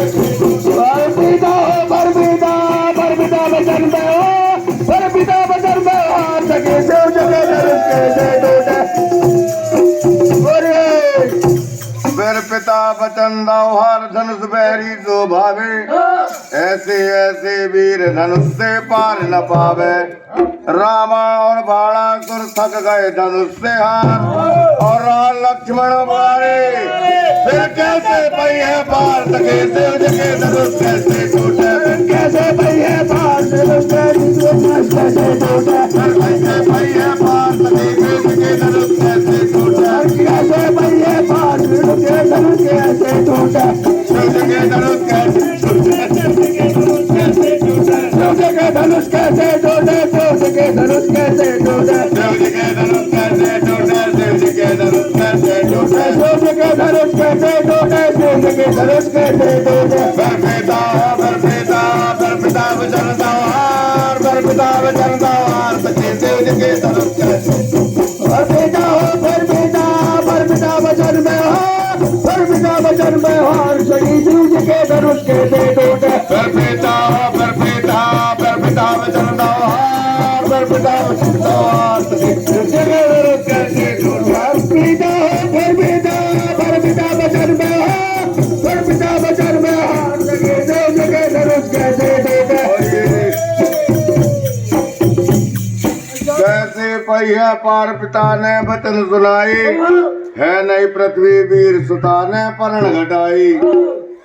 बरपिता वचन में हो, बरपिता वचन में हार सके शिव जगे धनुष कैसे टूटे। फिर पिता वचन दाओ हार धनुष बहरी जो भावे, ऐसे ऐसे वीर धनुष से पार न पावे। रामा और बाणासुर थक गए धनुष से हार, और राम लक्ष्मण मारे फिर कैसे पई है पार सके शिव जगे धनुष कैसे टूटे। कैसे पई है पार धनुष कैसे टूटे। कैसे पई है पार सके शिव जगे धनुष कैसे टूटे। कैसे पई है पार धनुष कैसे टूटे। शिव जगे धनुष कैसे टूटे। शिव जगे धनुष कैसे टूटे। शिव जगे धनुष कैसे टूटे। शिव जगे धनुष कैसे टूटे। शिव जगे धनुष कैसे टूटे। शिव जगे धनुष कैसे टूटे। शिव जगे धनुष कैसे टूटे। बरपिता वचन दाओ हार, बरपिता वचन दाओ हार सके शिव जगे धनुष कैसे। बरपिता वचन में हार, बरपिता वचन में हार सके शिव जगे धनुष कैसे टूटे। बरपिता वचन दाओ हार, बरपिता वचन दाओ हार सके शिव जगे धनुष कैसे टूटे। बरपिता वचन में हार, बरपिता वचन में हार सके शिव जगे धनुष कैसे टूटे। कैसे पई है पार पिता ने वचन सुनाई, है नहीं पृथ्वी वीर सुता ने परण घटाई।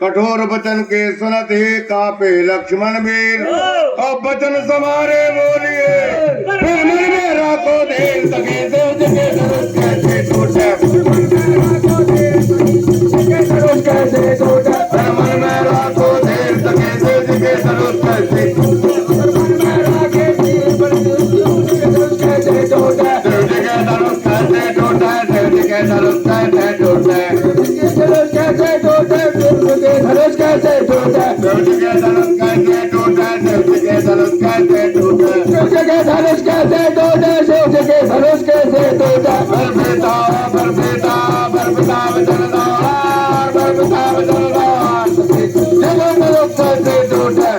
कठोर वचन के सुनत ही कापे लक्ष्मण वीर, अब वचन समारे बोलिए फिर मन में राखो देर सके शिव जगे धनुष कैसे टूटे। धनुष कैसे टूटे। फिर मन में राखो देर सके शिव जगे धनुष कैसे टूटे। कैसे टूटे। शिव जगे धनुष कैसे टूटे। शिव जगे धनुष कैसे टूटे। धनुष कैसे टूटे। धनुष कैसे टूटे। शिव जगे धनुष कैसे टूटे। शिव जगे धनुष कैसे टूटे। शिव जगे धनुष कैसे टूटे। शिव जगे धनुष कैसे टूटे। बरपिता वचन दाओ हार, बरपिता वचन दाओ हार सके शिव जगे धनुष कैसे टूटे।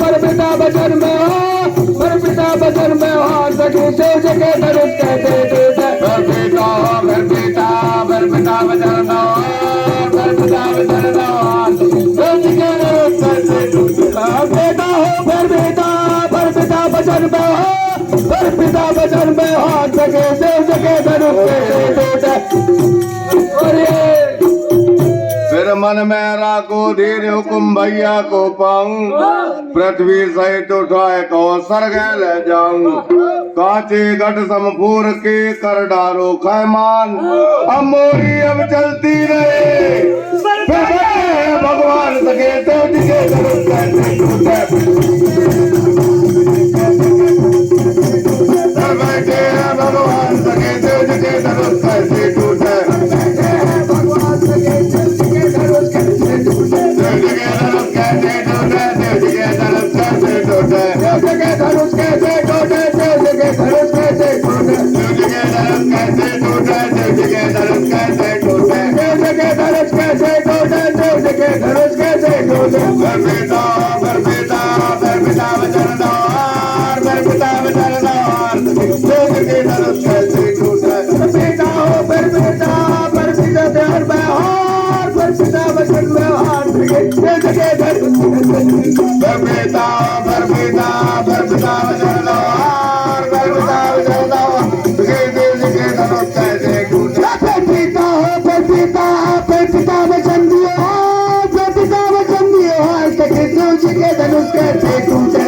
बरपिता वचन में हार, बरपिता वचन में हार सके शिव जगे धनुष कैसे टूटे। बरपिता वचन दाओ हार, बरपिता वचन दाओ हार सके शिव जगे धनुष कैसे टूटे। बरपिता वचन में हार, बरपिता वचन में हार सके शिव जगे धनुष कैसे टूटे। फिर मन में राखो धीर हुकुम भैया को पाऊं, पृथ्वी सहित उठाए को स्वर्ग ले जाऊं। कांचे घट समफूर के कर डारो खैमान, अब मोरी अब चलती रहे फिर बैठे हैं भगवान सके शिव जगे धनुष कैसे टूटे। फिर बैठे हैं भगवान सके शिव जगे धनुष कैसे टूटे। धनुष कैसे टूटे। शिव जगे धनुष कैसे टूटे। शिव जगे धनुष कैसे टूटे। शिव जगे धनुष कैसे टूटे। शिव जगे धनुष कैसे टूटे। शिव जगे धनुष कैसे टूटे। बरपिता वचन दाओ हार, बरपिता वचन दाओ हार सके शिव जगे धनुष कैसे टूटे। बरपिता वचन में हार, बरपिता वचन में हार सके शिव जगे धनुष कैसे टूटे। बरपिता वचन दाओ हार, बरपिता वचन दाओ हार सके शिव जगे धनुष कैसे टूटे। बरपिता वचन दिए हार, बरपिता वचन दिए हार सके शिव जगे धनुष कैसे टूटे।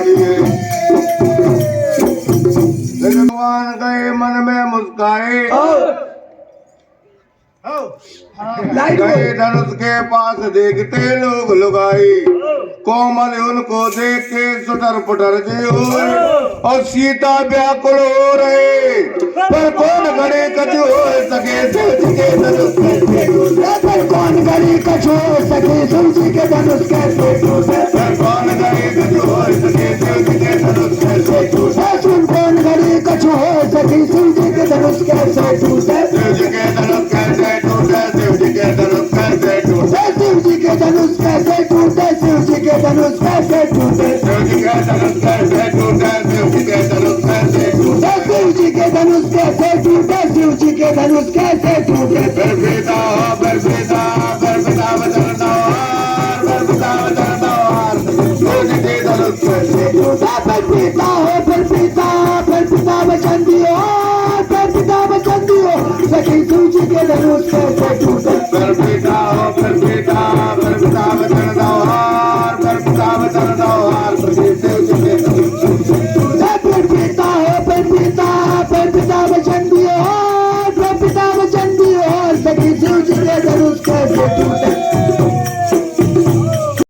भगवान गए मन में मुस्काए, गए धनुष के पास देखते लोग लुगाई। कोमल उनको देख के सुटर पुटर जे हो, और सीता व्याकुल हो रहे पर कौन घड़े कछु हो सके शिव जगे धनुष कैसे टूटे। पर कौन घड़ी कछु हो सके शिव जगे धनुष कैसे टूटे। पर कौन घड़े कछु हो सके शिव जगे धनुष कैसे टूटे। सुन कौन घड़ी कछु हो सके शिव जगे धनुष कैसे टूटे। शिव जगे धनुष कैसे टूटे। शिव जगे धनुष कैसे टूटे। शिव जी धनुष कैसे टूटे, शिव जी के धनुष कैसे टूटे, शिव जी के धनुष कैसे टूटे, शिव जी के धनुष कैसे टूटे, शिव जी के धनुष कैसे टूटे, शिव जी के धनुष कैसे टूटे। फिर पिता वचन दो हार, फिर पिता वचन दो हार, शिव जी के धनुष कैसे टूटा, फिर पिता हो, फिर पिता वचन दियो, फिर पिता वचन दियो, सखी शिव जी के धनुष कैसे टूटे। फिर पिता हो, फिर पिता वचन दो हार, फिर पिता वचन दो हार, शिव जी के धनुष